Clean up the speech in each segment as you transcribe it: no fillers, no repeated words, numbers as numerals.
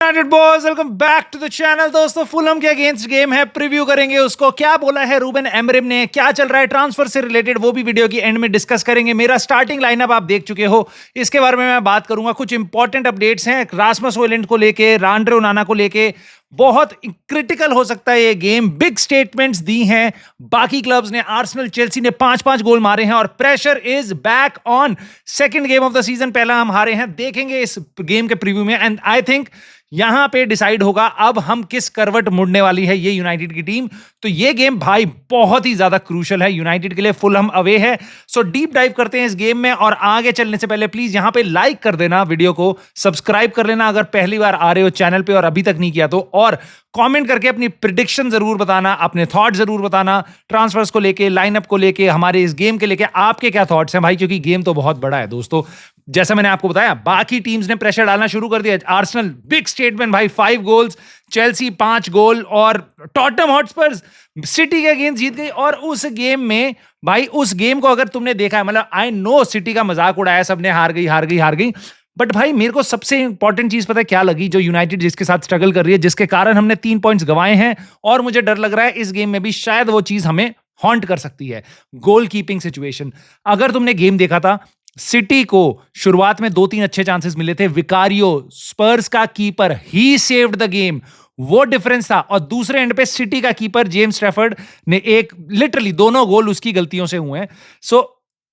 United boys welcome back to the channel. दोस्तों Fulham के against game है, preview करेंगे उसको। क्या बोला है रूबेन एमरिम ने, क्या चल रहा है ट्रांसफर से रिलेटेड, वो भी वीडियो की एंड में डिस्कस करेंगे। मेरा स्टार्टिंग लाइनअप आप देख चुके हो, इसके बारे में मैं बात करूंगा। कुछ इंपॉर्टेंट अपडेट्स हैं रासमस होयलैंड को लेके, आंद्रे ओनाना को लेके। बहुत क्रिटिकल हो सकता है ये गेम। बिग स्टेटमेंट्स दी हैं बाकी क्लब्स ने। आर्सेनल, चेल्सी ने 5-5 गोल मारे हैं और pressure is back on. Second game of the season, पहला हम हारे हैं। देखेंगे इस गेम के प्रीव्यू में एंड आई थिंक यहां पे डिसाइड होगा अब हम किस करवट मुड़ने वाली है ये यूनाइटेड की टीम। तो ये गेम भाई बहुत ही ज्यादा क्रूशियल है यूनाइटेड के लिए। फुलहम अवे है। सो डीप डाइव करते हैं इस गेम में। और आगे चलने से पहले प्लीज यहां पे लाइक कर देना, वीडियो को सब्सक्राइब कर लेना अगर पहली बार आ रहे हो चैनल पे और अभी तक नहीं किया तो, और कमेंट करके अपनी प्रिडिक्शन जरूर बताना, अपने थॉट जरूर बताना ट्रांसफर्स को लेके, लाइनअप को लेके, हमारे इस गेम के लेके आपके क्या थॉट्स हैं भाई, क्योंकि गेम तो बहुत बड़ा है दोस्तों। जैसा मैंने आपको बताया बाकी टीम्स ने प्रेशर डालना शुरू कर दिया। आर्सेनल बिग स्टेटमेंट भाई, 5 गोल्स, चेल्सी 5 गोल, और टॉटनहम हॉटस्पर्स सिटी के अगेंस्ट जीत गई। और उस गेम में भाई, उस गेम को अगर तुमने देखा है, मतलब आई नो सिटी का मजाक उड़ाया सबने, हार गई, बट भाई मेरे को सबसे इंपॉर्टेंट चीज पता है क्या लगी, जो यूनाइटेड जिसके साथ स्ट्रगल कर रही है, जिसके कारण हमने 3 पॉइंट्स गंवाए हैं, और मुझे डर लग रहा है इस गेम में भी शायद वो चीज हमें हॉन्ट कर सकती है, गोल कीपिंग सिचुएशन। अगर तुमने गेम देखा था, सिटी को शुरुआत में 2-3 अच्छे चांसेस मिले थे। विकारियो, स्पर्स का keeper, he saved the game, वो डिफरेंस था। और दूसरे एंड पे सिटी का कीपर जेम्स ट्रैफर्ड ने लिटरली दोनों गोल उसकी गलतियों से हुए हैं। सो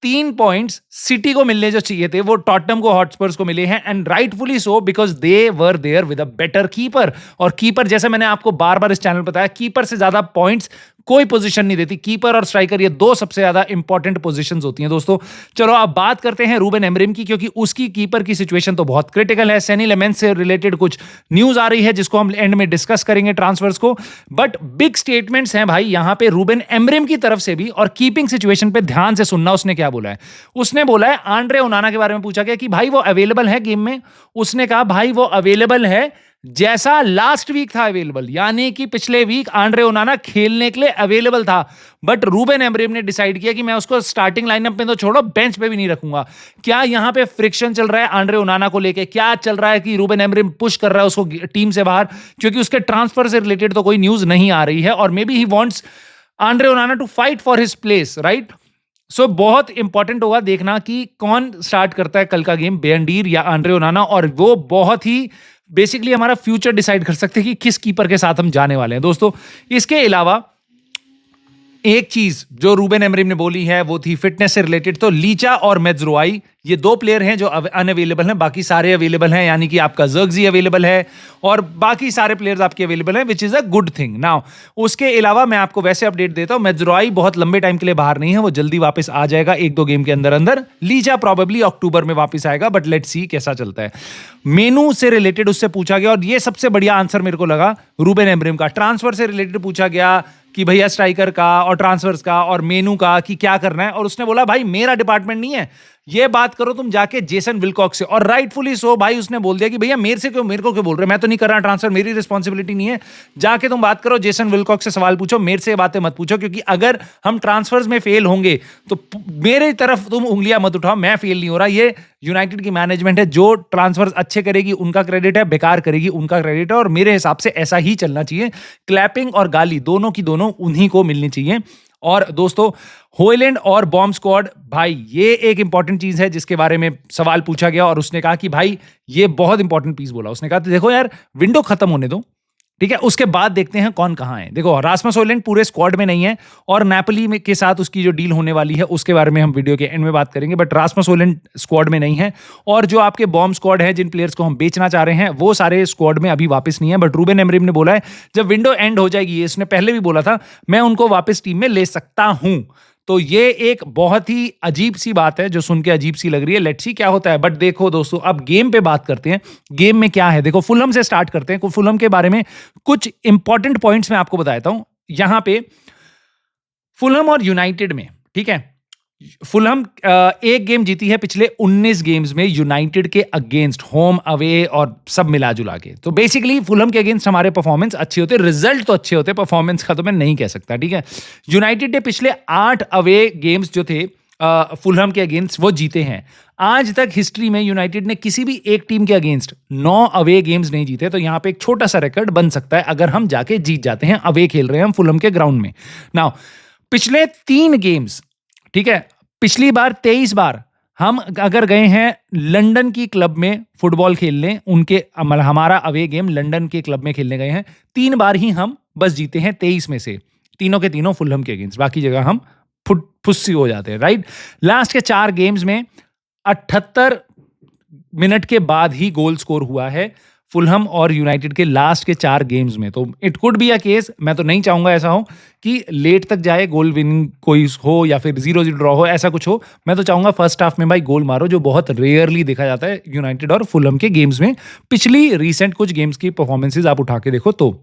3 पॉइंट्स सिटी को मिलने जो चाहिए थे वो टॉटनहम को, हॉटस्पर्स को मिले हैं, and rightfully so, because they were there with a better keeper. और कीपर, जैसे मैंने आपको बार बार इस चैनल पर बताया, कीपर से ज्यादा पॉइंट्स कोई पोजीशन नहीं देती। कीपर और स्ट्राइकर ये 2 सबसे ज्यादा इंपॉर्टेंट पोजीशंस होती हैं दोस्तों। चलो अब बात करते हैं रूबेन एमरिम की, क्योंकि उसकी कीपर की सिचुएशन तो बहुत क्रिटिकल है। सैनी लेमेंस से रिलेटेड कुछ न्यूज आ रही है जिसको हम एंड में डिस्कस करेंगे ट्रांसफर्स को। बट बिग स्टेटमेंट्स हैं भाई यहां पे रूबेन एमरिम की तरफ से भी। और कीपिंग सिचुएशन पे ध्यान से सुनना, उसने क्या बोला है। उसने बोला है, आंद्रे ओनाना के बारे में पूछा गया कि भाई वो अवेलेबल है गेम में। उसने कहा भाई वो अवेलेबल है जैसा लास्ट वीक था अवेलेबल, यानी कि पिछले वीक आंद्रे ओनाना खेलने के लिए अवेलेबल था। बट रूबेन एमरिम ने डिसाइड किया कि मैं उसको स्टार्टिंग लाइनअप में तो छोड़ो, बेंच पे भी नहीं रखूंगा। क्या यहां पे फ्रिक्शन चल रहा है आंद्रे ओनाना को लेके? क्या चल रहा है कि रूबेन एमरिम पुश कर रहा है उसको टीम से बाहर, क्योंकि उसके ट्रांसफर से रिलेटेड तो कोई न्यूज नहीं आ रही है। और maybe he wants Andre Onana to fight for his place, right. So बहुत इंपॉर्टेंट होगा देखना कि कौन स्टार्ट करता है कल का गेम, बेंडीर या आंद्रे ओनाना। और वो बहुत ही बेसिकली हमारा फ्यूचर डिसाइड कर सकते हैं कि किस कीपर के साथ हम जाने वाले हैं दोस्तों। इसके अलावा एक चीज जो रूबेन एमरिम ने बोली है वो थी फिटनेस से रिलेटेड। तो लीचा और मेज्रोई ये 2 प्लेयर हैं जो अनअवेलेबल हैं, बाकी सारे अवेलेबल हैं, यानी कि आपका जर्गजी अवेलेबल है और बाकी सारे प्लेयर्स आपके अवेलेबल हैं, which is a good thing. Now उसके अलावा मैं आपको वैसे अपडेट देता हूं, मेज्रोई बहुत लंबे टाइम के लिए बाहर नहीं है, वो जल्दी वापस आ जाएगा 1-2 गेम के अंदर अंदर। लीचा प्रॉबेबली अक्टूबर में वापस आएगा, बट लेट्स सी कैसा चलता है। मेनू से रिलेटेड उससे पूछा गया, और ये सबसे बढ़िया आंसर मेरे को लगा रूबेन एमरिम का। ट्रांसफर से रिलेटेड पूछा गया कि भैया स्ट्राइकर का और ट्रांसफर्स का और मेनू का कि क्या करना है, और उसने बोला भाई मेरा डिपार्टमेंट नहीं है, ये बात करो तुम जाके जेसन विलकॉक्स से। और राइटफुली सो भाई, उसने बोल दिया कि भैया मेरे को क्यों बोल रहे, मैं तो नहीं कर रहा ट्रांसफर, मेरी रिस्पॉन्सिबिलिटी नहीं है। जाके तुम बात करो, जेसन विलकॉक्स से सवाल पूछो, मेरे से बातें मत पूछो, क्योंकि अगर हम ट्रांसफर्स में फेल होंगे तो मेरे तरफ तुम उंगलियां मत उठाओ, मैं फेल नहीं हो रहा। ये यूनाइटेड की मैनेजमेंट है, जो ट्रांसफर्स अच्छे करेगी उनका क्रेडिट है, बेकार करेगी उनका क्रेडिट है, और मेरे हिसाब से ऐसा ही चलना चाहिए। क्लैपिंग और गाली दोनों की दोनों उन्हीं को मिलनी चाहिए। और दोस्तों होयलैंड और बॉम्ब स्क्वाड, भाई ये एक इंपॉर्टेंट चीज है जिसके बारे में सवाल पूछा गया, और उसने कहा कि भाई ये बहुत इंपॉर्टेंट पीस बोला। उसने कहा देखो यार, विंडो खत्म होने दो, ठीक है, उसके बाद देखते हैं कौन कहां है। देखो रासमस होयलैंड पूरे स्क्वाड में नहीं है, और नेपोली में के साथ उसकी जो डील होने वाली है उसके बारे में हम वीडियो के एंड में बात करेंगे, बट रासमस होयलैंड स्क्वाड में नहीं है। और जो आपके बॉम्ब स्क्वाड है, जिन प्लेयर्स को हम बेचना चाह रहे हैं, वो सारे स्क्वाड में अभी वापस नहीं है। बट रूबेन एमरिम ने बोला है जब विंडो एंड हो जाएगी, इसने पहले भी बोला था, मैं उनको वापस टीम में ले सकता हूं। तो ये एक बहुत ही अजीब सी बात है जो सुन के अजीब सी लग रही है। लेट्स सी क्या होता है। बट देखो दोस्तों, अब गेम पे बात करते हैं। गेम में क्या है, देखो फुलहम से स्टार्ट करते हैं। फुलहम के बारे में कुछ इंपॉर्टेंट पॉइंट्स मैं आपको बताता हूं। यहां पे फुलहम और यूनाइटेड में, ठीक है, फुलहम एक गेम जीती है पिछले 19 गेम्स में यूनाइटेड के अगेंस्ट, होम अवे और सब मिला जुला के। तो बेसिकली फुलहम के अगेंस्ट हमारे परफॉर्मेंस अच्छे होते, रिजल्ट तो अच्छे होते, परफॉर्मेंस का तो मैं नहीं कह सकता, ठीक है। यूनाइटेड ने पिछले 8 अवे गेम्स जो थे फुलहम के अगेंस्ट वो जीते हैं। आज तक हिस्ट्री में यूनाइटेड ने किसी भी एक टीम के अगेंस्ट 9 अवे गेम्स नहीं जीते, तो यहाँ पे एक छोटा सा रिकॉर्ड बन सकता है अगर हम जाके जीत जाते हैं, अवे खेल रहे हैं हम फुलहम के ग्राउंड में। नाउ पिछले 3 गेम्स, ठीक है, पिछली बार 23 बार हम अगर गए हैं लंदन की क्लब में फुटबॉल खेलने, उनके हमारा अवे गेम लंदन के क्लब में खेलने गए हैं, 3 बार ही हम बस जीते हैं 23 में से, तीनों के तीनों फुलहम के अगेंस्ट, बाकी जगह हम फुस्सी हो जाते हैं, राइट। लास्ट के 4 गेम्स में 78 मिनट के बाद ही गोल स्कोर हुआ है फुलहम और यूनाइटेड के लास्ट के 4 गेम्स में। तो it could be a case, मैं तो नहीं चाहूंगा ऐसा हो कि लेट तक जाए, गोल विनिंग कोई हो या फिर 0-0 ड्रॉ हो, ऐसा कुछ हो। मैं तो चाहूंगा फर्स्ट हाफ में भाई गोल मारो, जो बहुत रेयरली देखा जाता है यूनाइटेड और फुलहम के गेम्स में। पिछली रिसेंट कुछ गेम्स की परफॉर्मेंसेज आप उठा के देखो तो।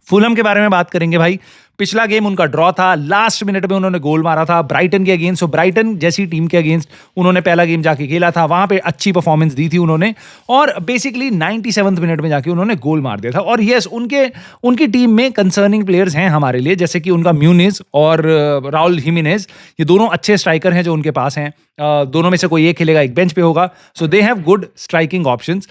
फुलहम के बारे में बात करेंगे भाई, पिछला गेम उनका ड्रॉ था, लास्ट मिनट में उन्होंने गोल मारा था ब्राइटन के अगेंस्ट। ब्राइटन जैसी टीम के अगेंस्ट उन्होंने पहला गेम जाके खेला था, वहां पे अच्छी परफॉर्मेंस दी थी उन्होंने, और बेसिकली 97वें मिनट में जाके उन्होंने गोल मार दिया था। और यस, उनकी टीम में कंसर्निंग प्लेयर्स हैं हमारे लिए, जैसे कि उनका म्यूनिज और राउल हिमेनेज, ये दोनों अच्छे स्ट्राइकर हैं जो उनके पास हैं। दोनों में से कोई एक खेलेगा, एक बेंच पे होगा, so they have good striking options.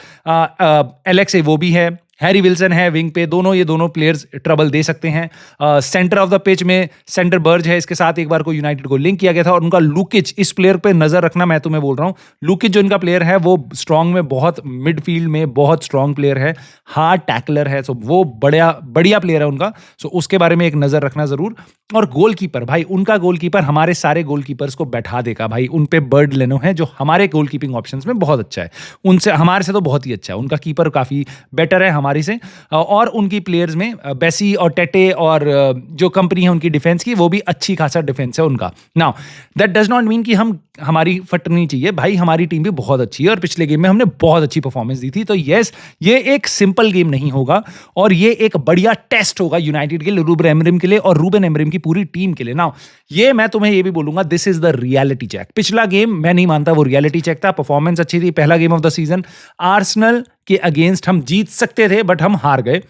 Alex Iwobi है, हैरी विल्सन है विंग पे, ये दोनों प्लेयर्स ट्रबल दे सकते हैं। सेंटर ऑफ द पिच में सेंटर बर्ज है, इसके साथ एक बार को यूनाइटेड को लिंक किया गया था। और उनका लुकिच, इस प्लेयर पे नजर रखना, मैं तुम्हें बोल रहा हूँ, लुकिच जो इनका प्लेयर है वो स्ट्रांग में बहुत, मिडफील्ड में बहुत स्ट्रांग प्लेयर है, हार्ड टैकलर है, सो वो बढ़िया प्लेयर है उनका, सो उसके बारे में एक नजर रखना जरूर। और गोलकीपर भाई, उनका गोलकीपर हमारे सारे गोलकीपर्स को बैठा देगा भाई। उन पे बर्ड लेनो है जो हमारे गोलकीपिंग ऑप्शंस में बहुत अच्छा है, उनसे हमारे से तो बहुत ही अच्छा है, उनका कीपर काफी बेटर है हमारी से। और उनकी प्लेयर्स में बेसी और टेटे और जो कंपनी है उनकी डिफेंस की, वो भी अच्छी खासा डिफेंस है उनका। Now that does not mean कि हमारी फटनी चाहिए भाई, हमारी टीम भी बहुत अच्छी है और पिछले गेम में हमने बहुत अच्छी परफॉर्मेंस दी थी। तो यस, ये एक सिंपल गेम नहीं होगा और ये एक बढ़िया टेस्ट होगा यूनाइटेड के लिए, रूबन एमरिम के लिए और रूबन एमरिम की पूरी टीम के लिए। नाउ ये मैं तुम्हें ये भी बोलूंगा, this is the reality check. पिछला गेम मैं नहीं मानता वो रियलिटी चेक था, परफॉर्मेंस अच्छी थी, पहला game of the season Arsenal के अगेंस्ट हम जीत सकते थे बट हम हार गए,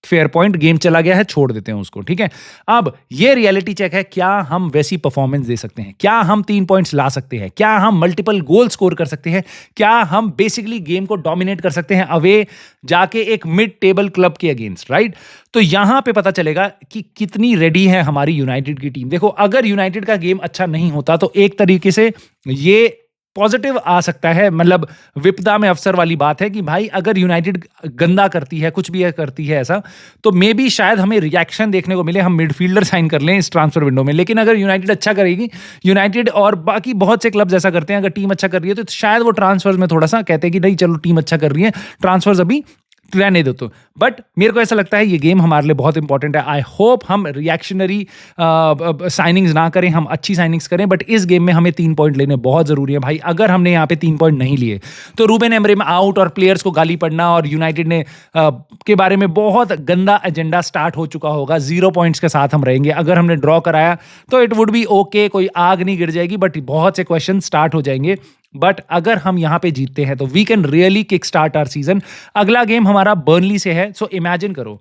फेयर पॉइंट, गेम चला गया है, छोड़ देते हैं उसको, ठीक है। अब ये रियलिटी चेक है, क्या हम वैसी परफॉर्मेंस दे सकते हैं, क्या हम 3 पॉइंट्स ला सकते हैं, क्या हम मल्टीपल गोल स्कोर कर सकते हैं, क्या हम बेसिकली गेम को डोमिनेट कर सकते हैं अवे जाके एक मिड टेबल क्लब के अगेंस्ट, राइट। तो यहां पे पता चलेगा कि कितनी रेडी है हमारी यूनाइटेड की टीम। देखो, अगर यूनाइटेड का गेम अच्छा नहीं होता तो एक तरीके से ये पॉजिटिव आ सकता है, मतलब विपदा में अवसर वाली बात है कि भाई अगर यूनाइटेड गंदा करती है, कुछ भी करती है ऐसा, तो मे बी शायद हमें रिएक्शन देखने को मिले, हम मिडफील्डर साइन कर लें इस ट्रांसफर विंडो में। लेकिन अगर यूनाइटेड अच्छा करेगी, यूनाइटेड और बाकी बहुत से क्लब्स ऐसा करते हैं, अगर टीम अच्छा कर रही है तो शायद वो ट्रांसफर्स में थोड़ा सा कहते हैं कि नहीं चलो टीम अच्छा कर रही है, ट्रांसफर्स अभी रहने दो। तो बट मेरे को ऐसा लगता है ये गेम हमारे लिए बहुत इंपॉर्टेंट है। आई होप हम रिएक्शनरी साइनिंग्स ना करें, हम अच्छी साइनिंग्स करें, बट इस गेम में हमें 3 पॉइंट लेने बहुत जरूरी है भाई। अगर हमने यहाँ पे 3 पॉइंट नहीं लिए तो रूबन एमरिम आउट और प्लेयर्स को गाली पड़ना और यूनाइटेड ने के बारे में बहुत गंदा एजेंडा स्टार्ट हो चुका होगा। 0 पॉइंट्स के साथ हम रहेंगे। अगर हमने ड्रॉ कराया तो इट वुड बी ओके, कोई आग नहीं गिर जाएगी, बट बहुत से क्वेश्चन स्टार्ट हो जाएंगे। बट अगर हम यहां पे जीतते हैं तो we can really kick start our season. अगला गेम हमारा बर्नली से है, सो इमेजिन करो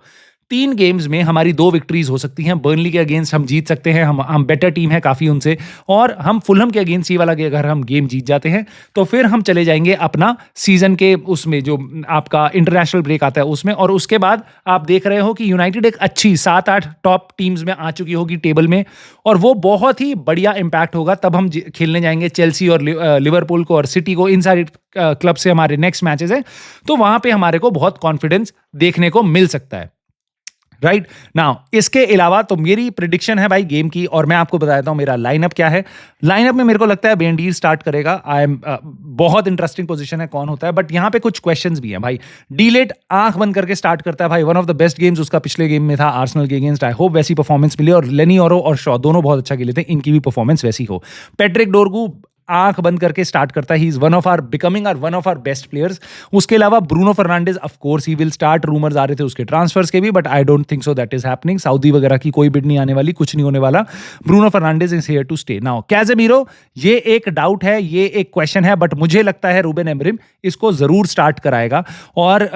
3 गेम्स में हमारी 2 विक्ट्रीज हो सकती हैं। बर्नली के अगेंस्ट हम जीत सकते हैं, हम बेटर टीम है काफी उनसे, और हम फुलहम के अगेंस्ट ये वाला अगर हम गेम जीत जाते हैं तो फिर हम चले जाएंगे अपना सीजन के उसमें जो आपका इंटरनेशनल ब्रेक आता है उसमें। और उसके बाद आप देख रहे हो कि यूनाइटेड एक अच्छी 7-8 टॉप टीम्स में आ चुकी होगी टेबल में, और वो बहुत ही बढ़िया इंपैक्ट होगा। तब हम खेलने जाएंगे चेल्सी और लिवरपूल को और सिटी को, इन सारे क्लब से हमारे नेक्स्ट मैचेस है, तो वहां पे हमारे को बहुत कॉन्फिडेंस देखने को मिल सकता है, राइट नाउ। इसके अलावा तो मेरी प्रिडिक्शन है भाई गेम की, और मैं आपको बता देता हूं मेरा लाइनअप क्या है। लाइनअप में मेरे को लगता है बेंडीर स्टार्ट करेगा। आई एम बहुत इंटरेस्टिंग पोजीशन है कौन होता है, बट यहां पे कुछ क्वेश्चंस भी हैं भाई। डीलेट आंख बंद करके स्टार्ट करता है भाई, one of the best games उसका पिछले गेम में था आर्सेनल के अगेंस्ट। आई होप वैसी परफॉर्मेंस मिले, और लेनी ओरो और शॉ दोनों बहुत अच्छा खेले थे, इनकी भी परफॉर्मेंस वैसी हो। पैट्रिक डोरगू आंख बंद करके स्टार्ट करता है, he is one of our best players. उसके अलावा Bruno Fernandes, of course he will start. Rumours आ रहे थे उसके ट्रांसफर्स के भी, but I don't think so that is happening. Saudi वगैरह की कोई बिड नहीं आने वाली, कुछ नहीं होने वाला। Bruno Fernandes is here to stay. Now Casemiro, ये एक डाउट है, ये एक क्वेश्चन है, बट मुझे लगता है रूबन एमरिम इसको जरूर स्टार्ट कराएगा। और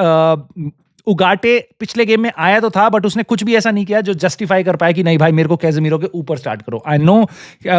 उगाटे पिछले गेम में आया तो था, बट उसने कुछ भी ऐसा नहीं किया जो जस्टिफाई कर पाए कि नहीं भाई मेरे को कैसेमीरो के ऊपर स्टार्ट करो। आई नो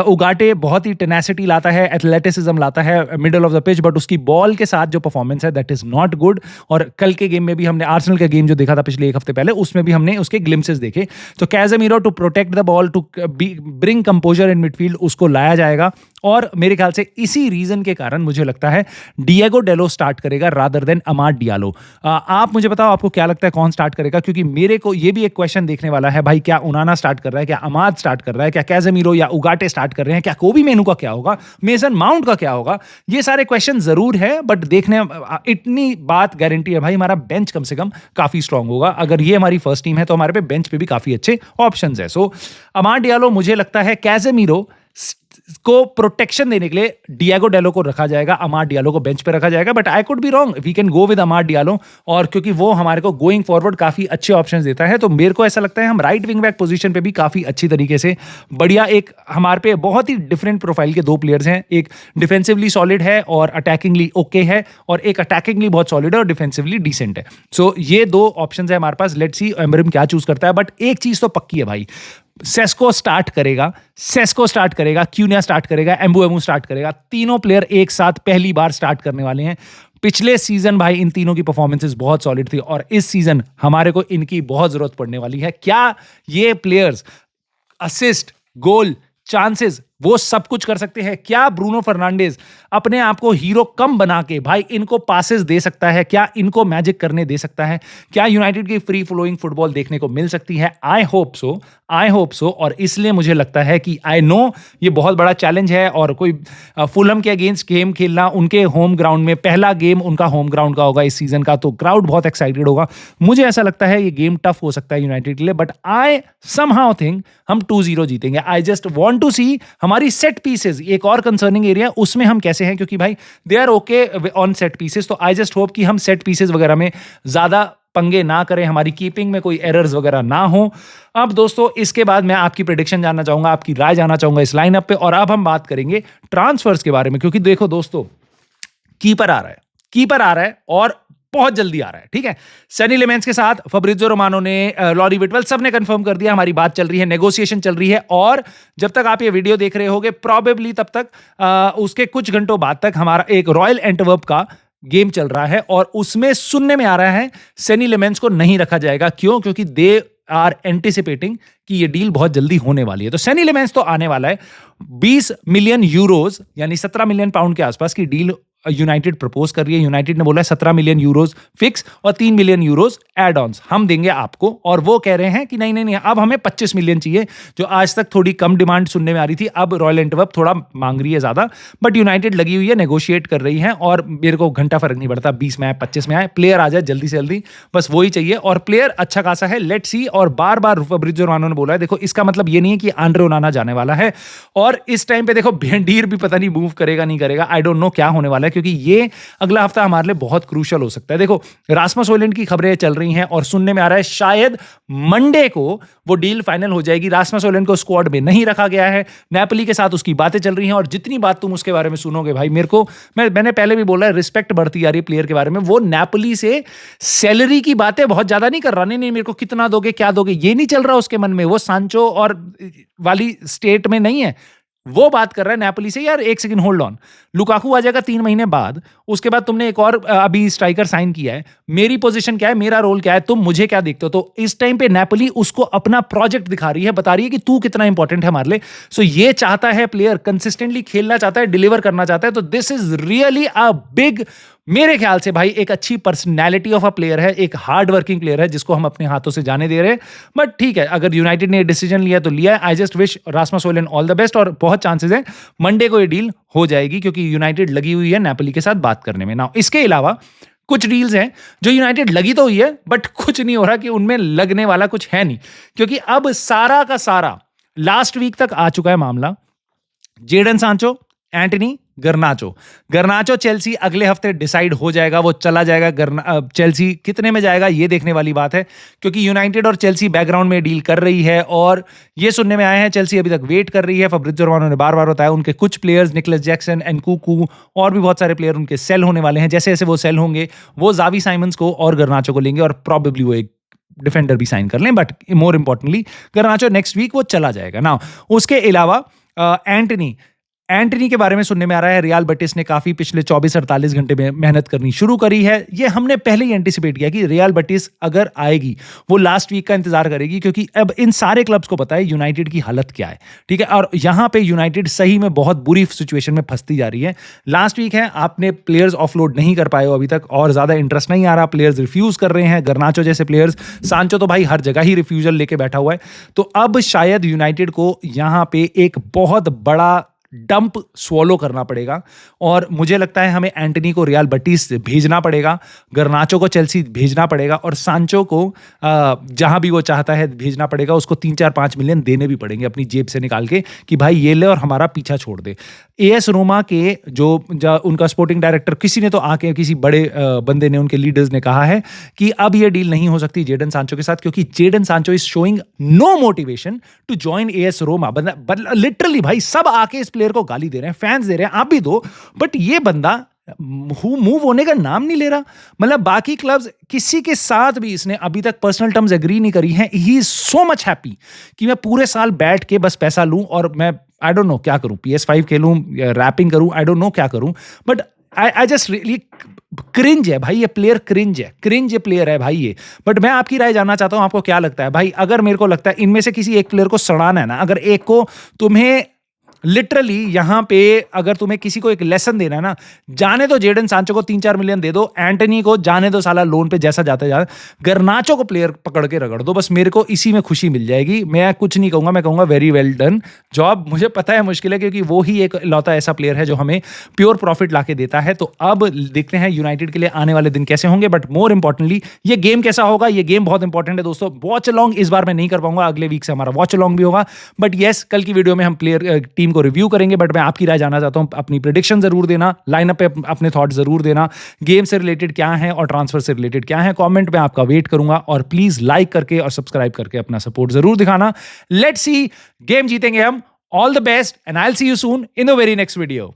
उगाटे बहुत ही टेनेसिटी लाता है, एथलेटिसिज्म लाता है middle of the pitch, but उसकी बॉल के साथ जो परफॉर्मेंस है दैट इज नॉट गुड। और कल के गेम में भी हमने आर्सेनल का गेम जो देखा था पिछले एक हफ्ते पहले, उसमें भी हमने उसके ग्लिम्सेस देखे। तो Casemiro to protect the ball, to bring composure in midfield, उसको लाया जाएगा। और मेरे ख्याल से इसी रीजन के कारण मुझे लगता है डिएगो डेलो स्टार्ट करेगा रादर देन अमाद डियालो। आप मुझे बताओ आपको क्या लगता है कौन स्टार्ट करेगा, क्योंकि मेरे को ये भी एक क्वेश्चन देखने वाला है भाई, क्या उनाना स्टार्ट कर रहा है, क्या अमाद स्टार्ट कर रहा है, क्या कैसेमीरो या उगाटे स्टार्ट कर रहे हैं, क्या कोबी मेनू का क्या होगा, मेसन माउंट का क्या होगा। ये सारे क्वेश्चन जरूर है, बट देखने इतनी बात गारंटी है भाई हमारा बेंच कम से कम काफी स्ट्रांग होगा। अगर ये हमारी फर्स्ट टीम है तो हमारे पे बेंच पे भी काफी अच्छे ऑप्शंस है। सो अमाद डियालो, मुझे लगता है कैसेमीरो को प्रोटेक्शन देने के लिए डिएगो डेलो को रखा जाएगा, अमाद डियालो को बेंच पे रखा जाएगा। But I could be wrong, we can go with Amad Diallo, और क्योंकि वो हमारे को गोइंग फॉरवर्ड काफी अच्छे ऑप्शंस देता है, तो मेरे को ऐसा लगता है हम राइट विंग बैक पोजीशन पे भी काफी अच्छी तरीके से बढ़िया, एक हमारे पे बहुत ही डिफरेंट प्रोफाइल के दो प्लेयर्स हैं। एक डिफेंसिवली सॉलिड है और अटैकिंगली ओके है, और एक अटैकिंगली बहुत सॉलिड है और डिफेंसिवली डिसेंट है। सो ये दो ऑप्शंस है हमारे पास। लेट्स सी एमरिम क्या चूज करता है, बट एक चीज तो पक्की है भाई, सेस्को स्टार्ट करेगा, क्यूनिया स्टार्ट करेगा, एम्बुएमू स्टार्ट करेगा। तीनों प्लेयर एक साथ पहली बार स्टार्ट करने वाले हैं। पिछले सीजन भाई इन तीनों की परफॉर्मेंसेस बहुत सॉलिड थी, और इस सीजन हमारे को इनकी बहुत जरूरत पड़ने वाली है। क्या ये प्लेयर्स असिस्ट, गोल, चांसेस वो सब कुछ कर सकते हैं? क्या ब्रूनो फर्नांडिस अपने आप को हीरो कम बना के भाई इनको पासेस दे सकता है? क्या इनको मैजिक करने दे सकता है? क्या यूनाइटेड की फ्री फ्लोइंग फुटबॉल देखने को मिल सकती है? I hope so. और इसलिए मुझे लगता है कि आई नो ये बहुत बड़ा चैलेंज है, और कोई फुलहम के अगेंस्ट गेम खेलना उनके होम ग्राउंड में, पहला गेम उनका होम ग्राउंड का होगा इस सीजन का, तो क्राउड बहुत एक्साइटेड होगा। मुझे ऐसा लगता है ये गेम टफ हो सकता है यूनाइटेड के लिए, बट आई समहाउ थिंक हम 2-0 जीतेंगे। आई जस्ट वांट टू सी हमारी सेट पीसेस, एक और कंसर्निंग एरिया, उसमें हम कैसे हैं, क्योंकि भाई they are okay on set pieces. तो आई जस्ट होप कि हम सेट पीसेस वगैरह में ज्यादा पंगे ना करें, हमारी कीपिंग में कोई एरर्स वगैरह ना हो। अब दोस्तों इसके बाद मैं आपकी प्रेडिक्शन जानना चाहूंगा, आपकी राय जानना चाहूंगा इस लाइनअप पे, और अब हम बात करेंगे ट्रांसफर्स के बारे में। क्योंकि देखो दोस्तों, कीपर आ रहा है और बहुत जल्दी आ रहा है, ठीक है। सनी लेमेंस के साथ फब्रिज़ो रोमानो ने, लॉरी विटवेल, सब ने कंफर्म कर दिया, हमारी बात चल रही है, नेगोशिएशन चल रही है, और जब तक आप ये वीडियो देख रहे होगे प्रोबेबली तब तक उसके कुछ घंटों बाद तक हमारा एक रॉयल एंटवर्प का गेम चल रहा है, और उसमें सुनने में आ रहा है सनी लेमेंस को नहीं रखा जाएगा। क्यों? क्योंकि दे आर एंटिसिपेटिंग कि ये डील बहुत जल्दी होने वाली है। तो सनी लेमेंस तो आने वाला है। 20 मिलियन यूरोज यानी 17 मिलियन पाउंड के आसपास की डील यूनाइटेड प्रपोज कर रही है। यूनाइटेड ने बोला है 17 मिलियन यूरोज फिक्स और 3 मिलियन यूरोज एड ऑन्स हम देंगे आपको, और वो कह रहे हैं कि नहीं अब हमें 25 मिलियन चाहिए, जो आज तक थोड़ी कम डिमांड सुनने में आ रही थी। अब रॉयल एंटवर्प थोड़ा मांग रही है ज्यादा, बट यूनाइटेड लगी हुई है, नेगोशिएट कर रही है, और मेरे को घंटा फर्क नहीं पड़ता 20 में आए 25 में आए, प्लेयर आ जाए जल्दी से जल्दी, बस वही चाहिए। और प्लेयर अच्छा खासा है, लेट्स सी। और बार बार फब्रिज़ो रोमानो ने बोला है, देखो इसका मतलब ये नहीं है कि आंद्रे ओनाना जाने वाला है, और इस टाइम पे देखो भेंडीर भी पता नहीं मूव करेगा नहीं करेगा, आई डोंट नो क्या होने वाला है, क्योंकि ये अगला हफ्ता हमारे लिए बहुत क्रूशियल हो सकता है। देखो रास्मस हॉयलैंड की खबरें चल रही हैं, और सुनने में आ रहा है शायद मंडे को वो डील फाइनल हो जाएगी। रास्मस हॉयलैंड को स्क्वाड में नहीं रखा गया है, नेपोली के साथ उसकी बातें चल रही हैं, और जितनी बात तुम उसके बारे में सुनोगे भाई, मेरे को मैंने पहले भी बोला है, रिस्पेक्ट बढ़ती आ रही है प्लेयर के बारे में। वो नेपोली से सैलरी की बातें बहुत ज्यादा नहीं कर रहा, नहीं मेरे को कितना दोगे क्या दोगे ये नहीं चल रहा उसके मन में, वो सांचो और वाली स्टेट में नहीं है, वो बात कर रहा है नेपोली से। यार एक सेकंड होल्ड ऑन, लुकाकू आ जाएगा 3 महीने बाद, उसके बाद तुमने एक और अभी स्ट्राइकर साइन किया है, मेरी पोजीशन क्या है, मेरा रोल क्या है, तुम मुझे क्या देखते हो? तो इस टाइम पे नेपोली उसको अपना प्रोजेक्ट दिखा रही है, बता रही है कि तू कितना इंपॉर्टेंट है हमारे लिए। सो ये चाहता है प्लेयर, कंसिस्टेंटली खेलना चाहता है, डिलीवर करना चाहता है, तो this is really a big, मेरे ख्याल से भाई एक अच्छी पर्सनैलिटी ऑफ अ प्लेयर है, एक हार्ड वर्किंग प्लेयर है, जिसको हम अपने हाथों से जाने दे रहे हैं। बट ठीक है, अगर यूनाइटेड ने डिसीजन लिया तो लिया है। I just wish Rasmus Højlund all the best, और बहुत चांसेस है मंडे को ये डील हो जाएगी, क्योंकि यूनाइटेड लगी हुई है नेपोली के साथ बात करने में। नाउ इसके अलावा कुछ डील्स हैं जो यूनाइटेड लगी तो हुई है, बट कुछ नहीं हो रहा कि उनमें लगने वाला कुछ है नहीं, क्योंकि अब सारा का सारा लास्ट वीक तक आ चुका है मामला। Jadon Sancho, Antony, गर्नाचो। गर्नाचो चेल्सी अगले हफ्ते डिसाइड हो जाएगा, वो चला जाएगा। चेल्सी कितने में जाएगा ये देखने वाली बात है, क्योंकि यूनाइटेड और चेल्सी बैकग्राउंड में डील कर रही है और ये सुनने में आया है चेल्सी अभी तक वेट कर रही है। फब्रिज़ियो रोमानो ने बार-बार बताया उनके कुछ प्लेयर्स निकोलस जैक्सन, एनकुकू और भी बहुत सारे प्लेयर उनके सेल होने वाले हैं। जैसे-जैसे वो सेल होंगे, वो ज़ावी साइमंस को और गर्नाचो को लेंगे और प्रोबेबली वो एक डिफेंडर भी साइन कर लें, but more importantly Garnacho next week वो चला जाएगा। नाउ उसके अलावा एंटनी के बारे में सुनने में आ रहा है रियल बेटिस ने काफी पिछले 24-48 घंटे में मेहनत करनी शुरू करी है। ये हमने पहले ही एंटिसिपेट किया कि रियल बेटिस अगर आएगी वो लास्ट वीक का इंतजार करेगी, क्योंकि अब इन सारे क्लब्स को पता है यूनाइटेड की हालत क्या है, ठीक है। और यहां पे यूनाइटेड सही में बहुत बुरी सिचुएशन में फंसती जा रही है। लास्ट वीक है, आपने प्लेयर्स ऑफलोड नहीं कर पाए हो अभी तक और ज्यादा इंटरेस्ट नहीं आ रहा, प्लेयर्स रिफ्यूज कर रहे हैं। गर्नाचो जैसे प्लेयर्स, सांचो तो भाई हर जगह ही रिफ्यूजल लेके बैठा हुआ है। तो अब शायद यूनाइटेड को यहां पे एक बहुत बड़ा डंप स्वॉलो करना पड़ेगा और मुझे लगता है हमें एंटनी को रियल बेटिस भेजना पड़ेगा, गर्नाचो को चेल्सी भेजना पड़ेगा और सांचो को जहां भी वो चाहता है भेजना पड़ेगा। उसको 3-4-5 मिलियन देने भी पड़ेंगे अपनी जेब से निकाल के कि भाई ये ले और हमारा पीछा छोड़ दे। एएस रोमा के जो उनका स्पोर्टिंग डायरेक्टर, किसी ने तो आके, किसी बड़े बंदे ने, उनके लीडर्स ने कहा है कि अब ये डील नहीं हो सकती जेडन सांचो के साथ, क्योंकि Jadon Sancho is showing no motivation to join AS Roma. Literally भाई सब आके इस प्लेयर को गाली दे रहे हैं, फैंस दे रहे हैं, आप भी दो, बट ये बंदा मूव होने का नाम नहीं ले रहा। मतलब बाकी क्लब्स किसी के साथ भी इसने अभी तक पर्सनल टर्म्स एग्री नहीं करी हैं। He is so much happy कि मैं पूरे साल बैठ के बस पैसा लूं और मैं आई डोंट नो क्या करूं, PS5 खेलूं, रैपिंग करूं, आई डोंट नो क्या करूं, but I just really cringe है भाई, ये प्लेयर क्रिंज ये प्लेयर है भाई ये। बट मैं आपकी राय जानना चाहता हूं, आपको क्या लगता है भाई? अगर मेरे को लगता है इनमें से किसी एक प्लेयर को सड़ाना है ना, अगर एक को तुम्हें लिटरली यहां पे अगर तुम्हें किसी को एक लेसन देना है ना, जाने दो जेडन सांचो को 3-4 मिलियन दे दो, एंटनी को जाने दो साला लोन पे जैसा जाता जा, गर्नाचो को प्लेयर पकड़ के रगड़ दो, बस मेरे को इसी में खुशी मिल जाएगी। मैं कुछ नहीं कहूंगा, मैं कहूंगा वेरी वेल डन जॉब। मुझे पता है मुश्किल है, क्योंकि वो ही एक लौता ऐसा प्लेयर है जो हमें प्योर प्रॉफिट लाके देता है। तो अब देखते हैं यूनाइटेड के लिए आने वाले दिन कैसे होंगे, बट मोर इंपॉर्टेंटली ये गेम कैसा होगा। ये गेम बहुत इंपॉर्टेंट है दोस्तों। वॉच अलॉन्ग इस बार मैं नहीं कर पाऊंगा, अगले वीक से हमारा वॉच अलॉन्ग भी होगा, बट यस कल की वीडियो में हम प्लेयर टीम को रिव्यू करेंगे। बट मैं आपकी राय जानना चाहता हूं, अपनी प्रेडिक्शन जरूर देना, लाइनअप पे अपने थॉट जरूर देना, गेम से रिलेटेड क्या है और ट्रांसफर से रिलेटेड क्या है, कमेंट में आपका वेट करूंगा। और प्लीज लाइक करके और सब्सक्राइब करके अपना सपोर्ट जरूर दिखाना। लेट्स सी, गेम जीतेंगे हम। All the best and I will see you soon in the very next video.